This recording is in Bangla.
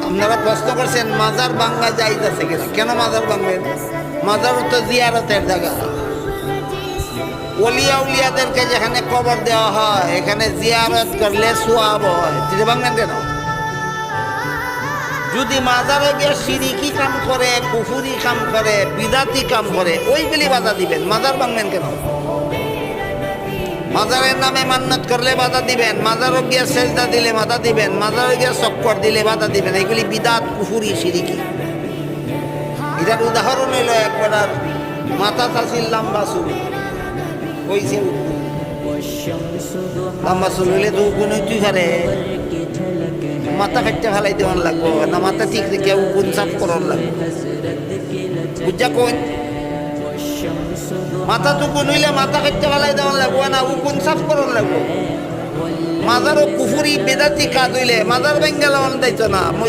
আপনারা প্রশ্ন করছেন মাজার ভাঙ্গা জায়েজ আছে কিনা? কেন মাজার ভাঙবেন? মাজার তো জিয়ারতের জায়গা। ওলিয়া উলিয়াদেরকে যেখানে কবর দেওয়া হয় এখানে জিয়ারত করলে সোয়াব হয়, তিনি ভাঙবেন কেন? যদি মাজারে গিয়ে শিরিকি কাম করে, কুফুরি কাম করে, বিদাতি কাম করে, ওইগুলি বাধা দিবেন, মাজার ভাঙবেন কেন? মাজারের নামে মান্নত করলে বাধা দিবেন, মাজারও গিয়ে সেজদা দিলে বাধা দিবেন, মাজারে গিয়ে চক্কর দিলে বাধা দিবেন। এগুলি বিদাত, কুফুরি, শিরিকি। এটার উদাহরণ হইল একবার মাথা চাষির লম্বা চুল হয়েছে, লম্বা চুল হইলে তো উকুন তুই হারে মাথা কাটতে ফেলাই দেওয়ান লাগবো না, মাথা ঠিক রেখে উকুন সাফ করার লাগবো। বুঝা কোন মাথা টুকুন হইলে মাথা কাটতে ফেলাই দেওয়ান লাগবো না, উকুন সাফ করার লাগবো। মাজারও কুফুরি বেদাতি কাজ হইলে মাজার ভেঙ্গে লাগান দায়িত্ব না।